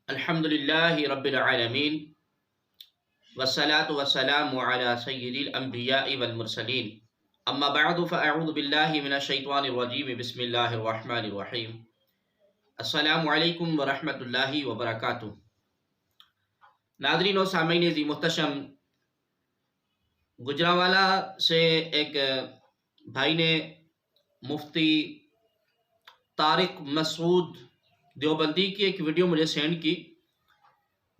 الحمد لله رب العالمين والصلاة والسلام على سيد الأنبياء والمرسلين أما بعد فأعوذ بالله من الشيطان الرجيم بسم الله الرحمن الرحيم السلام علیکم ورحمۃ اللہ وبرکاتہ۔ ناظرین و سامعین عزیز محتشم، گجرانوالہ سے ایک بھائی نے مفتی طارق مسعود دیوبندی کی ایک ویڈیو مجھے سینڈ کی،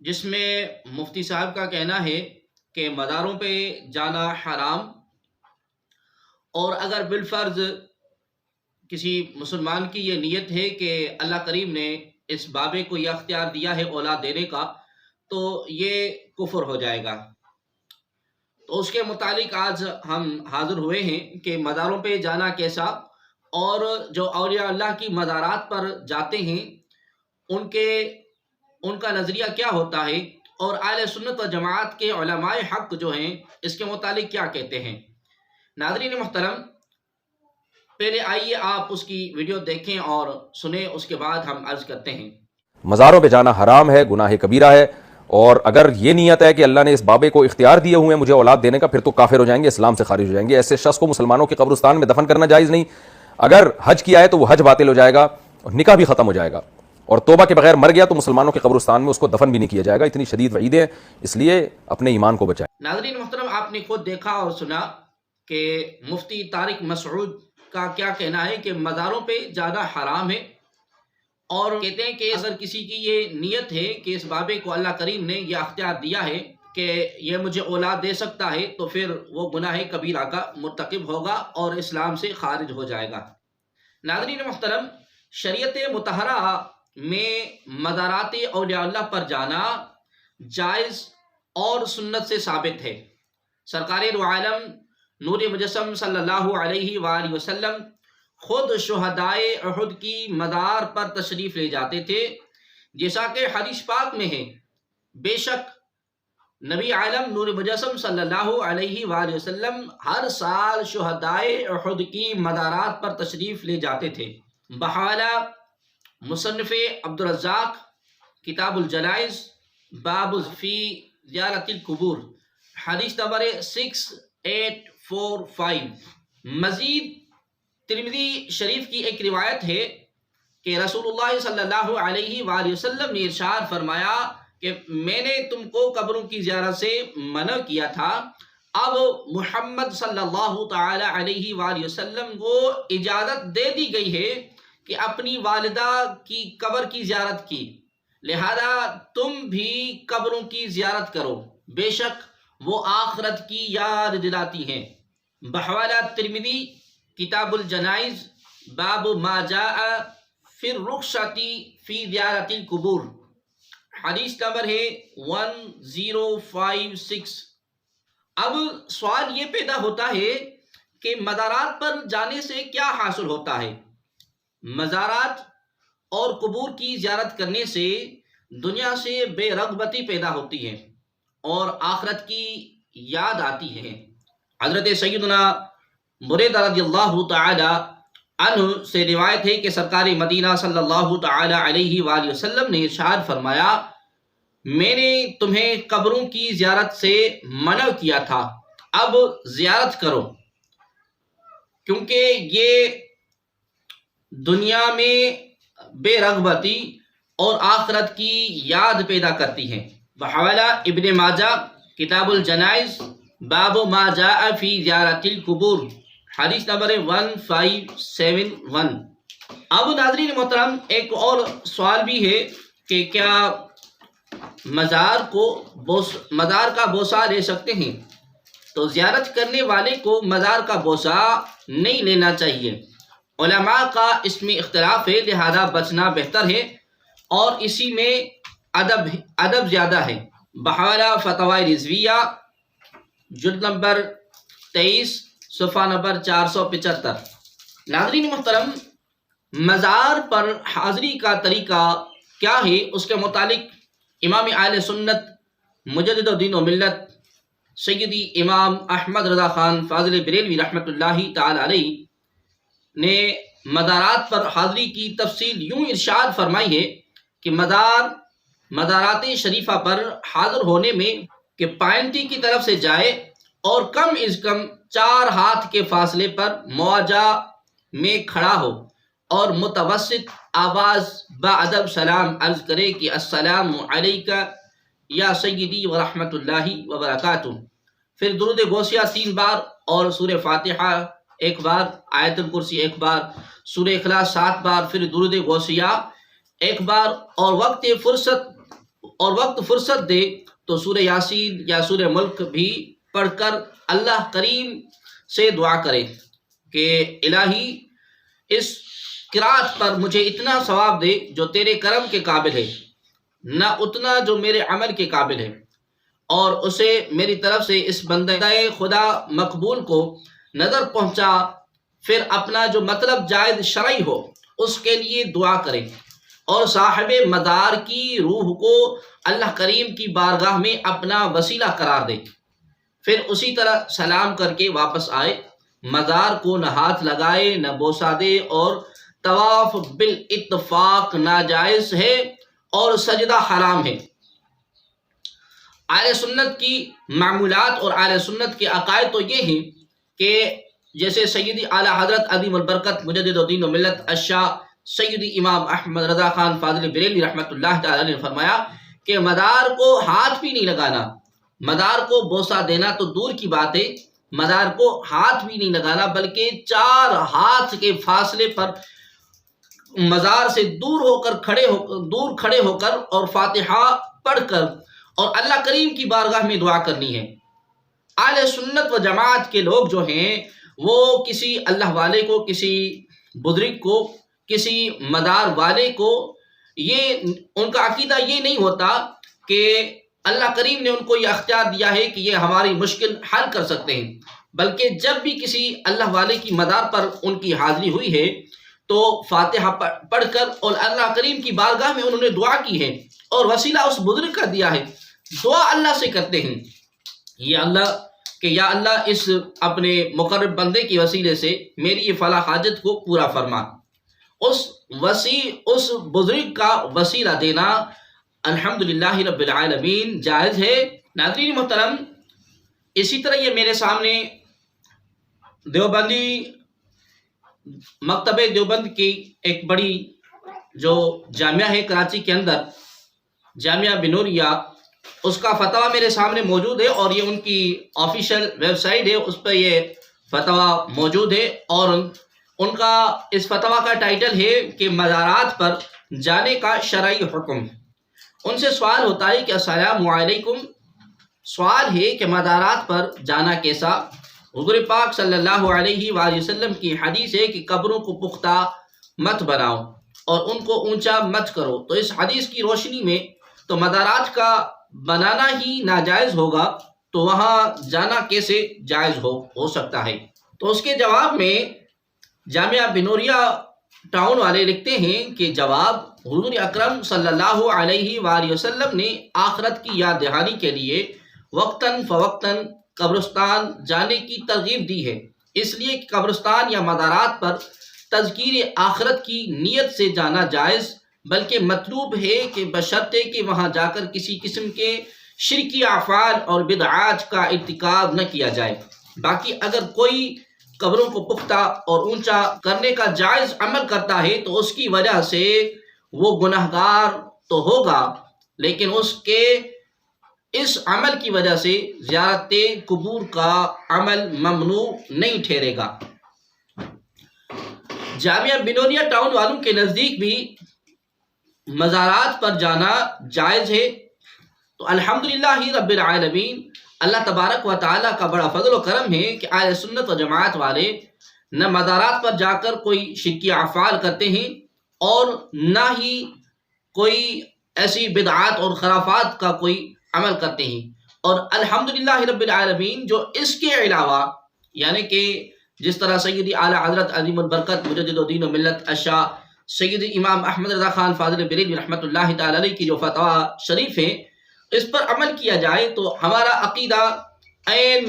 جس میں مفتی صاحب کا کہنا ہے کہ مزاروں پہ جانا حرام، اور اگر بالفرض کسی مسلمان کی یہ نیت ہے کہ اللہ کریم نے اس بابے کو یہ اختیار دیا ہے اولاد دینے کا، تو یہ کفر ہو جائے گا۔ تو اس کے متعلق آج ہم حاضر ہوئے ہیں کہ مزاروں پہ جانا کیسا، اور جو اولیاء اللہ کی مزارات پر جاتے ہیں ان کا نظریہ کیا ہوتا ہے، اور اہل سنت و جماعت کے علماء حق جو ہیں اس کے متعلق کیا کہتے ہیں۔ ناظرین محترم، پہلے آئیے آپ اس کی ویڈیو دیکھیں اور سنیں، اس کے بعد ہم عرض کرتے ہیں۔ مزاروں پہ جانا حرام ہے، گناہ کبیرہ ہے، اور اگر یہ نیت ہے کہ اللہ نے اس بابے کو اختیار دیے ہوئے ہیں مجھے اولاد دینے کا، پھر تو کافر ہو جائیں گے، اسلام سے خارج ہو جائیں گے۔ ایسے شخص کو مسلمانوں کے قبرستان میں دفن کرنا جائز نہیں۔ اگر حج کیا ہے تو وہ حج باطل ہو جائے گا اور نکاح بھی ختم ہو جائے گا، اور توبہ کے بغیر مر گیا تو مسلمانوں کے قبرستان میں اس کو دفن بھی نہیں کیا جائے گا۔ اتنی شدید وعیدیں ہیں، اس لیے اپنے ایمان کو بچائیں۔ ناظرین محترم، آپ نے خود دیکھا اور سنا کہ مفتی طارق مسعود کا کیا کہنا ہے کہ مزاروں پہ جانا حرام ہے، اور کہتے ہیں کہ اگر کسی کی یہ نیت ہے کہ اس بابے کو اللہ کریم نے یہ اختیار دیا ہے کہ یہ مجھے اولاد دے سکتا ہے، تو پھر وہ گناہ کبیرہ کا مرتکب ہوگا اور اسلام سے خارج ہو جائے گا۔ ناظرین محترم، شریعت مطہرہ میں مزارات اولیاء اللہ پر جانا جائز اور سنت سے ثابت ہے۔ سرکار دو عالم نور مجسم صلی اللہ علیہ وآلہ وسلم خود شہدائے احد کی مزار پر تشریف لے جاتے تھے، جیسا کہ حدیث پاک میں ہے۔ بے شک نبی عالم نور مجسم صلی اللہ علیہ وآلہ وسلم ہر سال شہدائے احد کی مزارات پر تشریف لے جاتے تھے۔ بحوالہ مصنف عبدالرزاق کتاب الجنائز باب فی زیارت القبور، حدیث نمبر 6845۔ مزید ترمذی شریف کی ایک روایت ہے کہ رسول اللہ صلی اللہ علیہ وآلہ وسلم نے ارشاد فرمایا کہ میں نے تم کو قبروں کی زیارت سے منع کیا تھا، اب محمد صلی اللہ تعالی علیہ وآلہ وسلم کو اجازت دے دی گئی ہے کہ اپنی والدہ کی قبر کی زیارت کی، لہذا تم بھی قبروں کی زیارت کرو، بے شک وہ آخرت کی یاد دلاتی ہیں۔ بحوالہ ترمذی کتاب الجنائز باب ما جاء فی الرخصۃ فی زیارت القبور، حدیث نمبر ہے 1056۔ اب سوال یہ پیدا ہوتا ہے کہ مزارات پر جانے سے کیا حاصل ہوتا ہے؟ مزارات اور قبور کی زیارت کرنے سے دنیا سے بے رغبتی پیدا ہوتی ہے اور آخرت کی یاد آتی ہے۔ حضرت سیدنا بریدہ رضی اللہ تعالی عنہ سے روایت ہے کہ سرکار مدینہ صلی اللہ تعالی علیہ وآلہ وسلم نے ارشاد فرمایا، میں نے تمہیں قبروں کی زیارت سے منع کیا تھا، اب زیارت کرو، کیونکہ یہ دنیا میں بے رغبتی اور آخرت کی یاد پیدا کرتی ہیں۔ بحوالہ ابن ماجہ کتاب الجنائز باب ما جاء فی زیارت القبور، حدیث نمبر 1571۔ اب ناظرین محترم، ایک اور سوال بھی ہے کہ کیا مزار کا بوسہ لے سکتے ہیں؟ تو زیارت کرنے والے کو مزار کا بوسہ نہیں لینا چاہیے۔ علماء کا اس میں اختلاف ہے، لہذا بچنا بہتر ہے، اور اسی میں ادب زیادہ ہے۔ بحوالہ فتاوی رضویہ جلد نمبر 23 صفحہ نمبر 475۔ ناظرین محترم، مزار پر حاضری کا طریقہ کیا ہے، اس کے متعلق امام اہل سنت مجدد دین و ملت سیدی امام احمد رضا خان فاضل بریلوی رحمۃ اللہ تعالی علیہ نے مزارات پر حاضری کی تفصیل یوں ارشاد فرمائی ہے کہ مزار مزارات شریفہ پر حاضر ہونے میں کہ پائنٹی کی طرف سے جائے اور کم از کم 4 ہاتھ کے فاصلے پر مواجہ میں کھڑا ہو اور متوسط آواز بادب سلام عرض کرے کہ السلام علیکہ یا سیدی ورحمۃ اللہ وبرکاتہ، پھر درود غوثیہ 3 بار اور سورہ فاتحہ 1 بار، آیت الکرسی 1 بار، سورہ اخلاص 7 بار، پھر درود غوثیہ 1 بار، اور وقت فرصت دے تو سورہ یاسین یا سورہ ملک بھی پڑھ کر اللہ کریم سے دعا کرے کہ الہی اس قرات پر مجھے اتنا ثواب دے جو تیرے کرم کے قابل ہے، نہ اتنا جو میرے عمل کے قابل ہے، اور اسے میری طرف سے اس بندہ خدا مقبول کو نظر پہنچا، پھر اپنا جو مطلب جائز شرعی ہو اس کے لیے دعا کرے، اور صاحب مدار کی روح کو اللہ کریم کی بارگاہ میں اپنا وسیلہ قرار دے، پھر اسی طرح سلام کر کے واپس آئے، مزار کو نہ ہاتھ لگائے نہ بوسہ دے، اور طواف بالاتفاق ناجائز ہے اور سجدہ حرام ہے۔ اہل سنت کی معمولات اور اہل سنت کے عقائد تو یہ ہیں کہ جیسے سیدی اعلیٰ حضرت عظیم البرکت مجدد الدین و ملت الشاہ سیدی امام احمد رضا خان فاضل بریلوی رحمۃ اللہ تعالی نے فرمایا کہ مدار کو ہاتھ بھی نہیں لگانا، مدار کو بوسہ دینا تو دور کی بات ہے، مدار کو ہاتھ بھی نہیں لگانا، بلکہ 4 ہاتھ کے فاصلے پر مزار سے دور کھڑے ہو کر اور فاتحہ پڑھ کر اور اللہ کریم کی بارگاہ میں دعا کرنی ہے۔ اہل سنت و جماعت کے لوگ جو ہیں وہ کسی اللہ والے کو، کسی بزرگ کو، کسی مدار والے کو، ان کا عقیدہ یہ نہیں ہوتا کہ اللہ کریم نے ان کو یہ اختیار دیا ہے کہ یہ ہماری مشکل حل کر سکتے ہیں، بلکہ جب بھی کسی اللہ والے کی مدار پر ان کی حاضری ہوئی ہے تو فاتحہ پڑھ کر اور اللہ کریم کی بارگاہ میں انہوں نے دعا کی ہے اور وسیلہ اس بزرگ کا دیا ہے، دعا اللہ سے کرتے ہیں یا اللہ اس اپنے مقرب بندے کی وسیلے سے میری یہ فلاں حاجت کو پورا فرما۔ اس بزرگ کا وسیلہ دینا الحمدللہ رب العالمین جائز ہے۔ ناظرین محترم، اسی طرح یہ میرے سامنے دیوبندی مکتب دیوبند کی ایک بڑی جو جامعہ ہے کراچی کے اندر، جامعہ بنوریہ، اس کا فتویٰ میرے سامنے موجود ہے، اور یہ ان کی آفیشیل ویب سائٹ ہے، اس پہ یہ فتویٰ موجود ہے، اور ان کا اس فتویٰ کا ٹائٹل ہے کہ مزارات پر جانے کا شرعی حکم۔ ان سے سوال ہوتا ہے کہ السلام علیکم، سوال ہے کہ مزارات پر جانا کیسا؟ حضور پاک صلی اللہ علیہ وآلہ وسلم کی حدیث ہے کہ قبروں کو پختہ مت بناؤ اور ان کو اونچا مت کرو، تو اس حدیث کی روشنی میں تو مزارات کا بنانا ہی ناجائز ہوگا، تو وہاں جانا کیسے جائز ہو سکتا ہے؟ تو اس کے جواب میں جامعہ بنوریہ ٹاؤن والے لکھتے ہیں کہ جواب، حضور اکرم صلی اللہ علیہ وآلہ وسلم نے آخرت کی یاد دہانی کے لیے وقتاً فوقتاً قبرستان جانے کی ترغیب دی ہے، اس لیے کہ قبرستان یا مزارات پر تذکیر آخرت کی نیت سے جانا جائز، بلکہ مطلوب ہے کہ بشرطے کہ وہاں جا کر کسی قسم کے شرکی افعال اور بدعات کا ارتکاب نہ کیا جائے۔ باقی اگر کوئی قبروں کو پختہ اور اونچا کرنے کا جائز عمل کرتا ہے تو اس کی وجہ سے وہ گناہگار تو ہوگا، لیکن اس عمل کی وجہ سے زیارت قبور کا عمل ممنوع نہیں ٹھہرے گا۔ جامعہ بنوریہ ٹاؤن والوں کے نزدیک بھی مزارات پر جانا جائز ہے، تو الحمدللہ رب العالمین، اللہ تبارک و تعالیٰ کا بڑا فضل و کرم ہے کہ اہل سنت و جماعت والے نہ مزارات پر جا کر کوئی شرکی افعال کرتے ہیں اور نہ ہی کوئی ایسی بدعات اور خرافات کا کوئی عمل کرتے ہیں، اور الحمدللہ رب العالمین جو اس کے علاوہ، یعنی کہ جس طرح سیدی اعلیٰ حضرت عظیم البرکت مجدد الدین و ملت الشاہ سیدی امام احمد رضا خان فاضل بریلوی رحمۃ اللہ تعالی علیہ کی جو فتویٰ شریف ہیں اس پر عمل کیا جائے تو ہمارا عقیدہ عین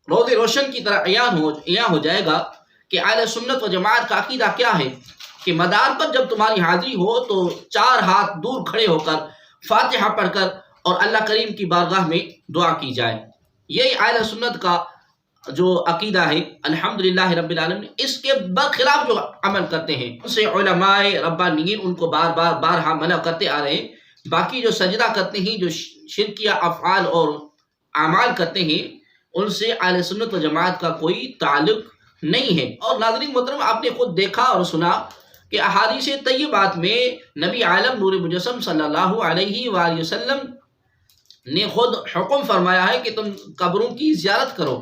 روز روشن کی طرح عیاں ہو جائے گا کہ اہل سنت و جماعت کا عقیدہ کیا ہے، کہ مدار پر جب تمہاری حاضری ہو تو 4 ہاتھ دور کھڑے ہو کر فاتحہ پڑھ کر اور اللہ کریم کی بارگاہ میں دعا کی جائے۔ یہی اہل سنت کا جو عقیدہ ہے الحمدللہ رب العالمین، اس کے برخلاف جو عمل کرتے ہیں ان سے علماء ربانیین ان کو بارہا منع کرتے آ رہے ہیں۔ باقی جو سجدہ کرتے ہیں، جو شرکیہ افعال اور اعمال کرتے ہیں، ان سے اہل سنت و جماعت کا کوئی تعلق نہیں ہے۔ اور ناظرین محترم، آپ نے خود دیکھا اور سنا کہ احادیث طیبات میں نبی عالم نور مجسم صلی اللہ علیہ وآلہ وسلم نے خود حکم فرمایا ہے کہ تم قبروں کی زیارت کرو،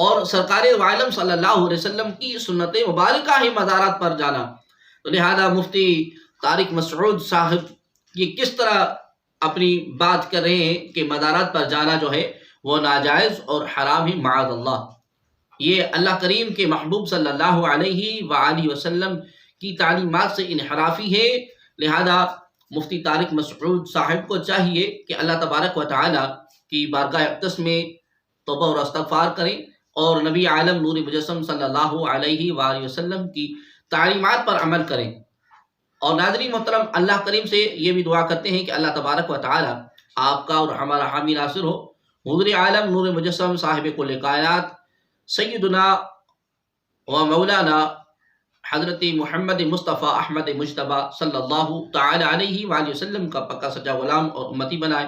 اور سرکار عالم صلی اللہ علیہ وسلم کی سنت مبارکہ ہے مزارات پر جانا۔ تو لہذا مفتی طارق مسعود صاحب یہ کس طرح اپنی بات کر رہے ہیں کہ مزارات پر جانا جو ہے وہ ناجائز اور حرام ہے، معاذ اللہ۔ یہ اللہ کریم کے محبوب صلی اللہ علیہ وآلہ وسلم کی تعلیمات سے انحرافی ہے۔ لہذا مفتی طارق مسعود صاحب کو چاہیے کہ اللہ تبارک و تعالی کی بارگاہ اقدس میں توبہ اور استغفار کریں اور نبی عالم نور مجسم صلی اللہ علیہ وآلہ وسلم کی تعلیمات پر عمل کریں۔ اور ناظرین محترم، اللہ کریم سے یہ بھی دعا کرتے ہیں کہ اللہ تبارک و تعالی آپ کا اور ہمارا حامی ناصر ہو۔ حضور عالم نور مجسم صاحب کل کائنات سیدنا و مولانا حضرت محمد مصطفیٰ احمد مجتبیٰ صلی اللہ تعالی علیہ وآلہ وسلم کا پکا سچا غلام اور امتی بنائے۔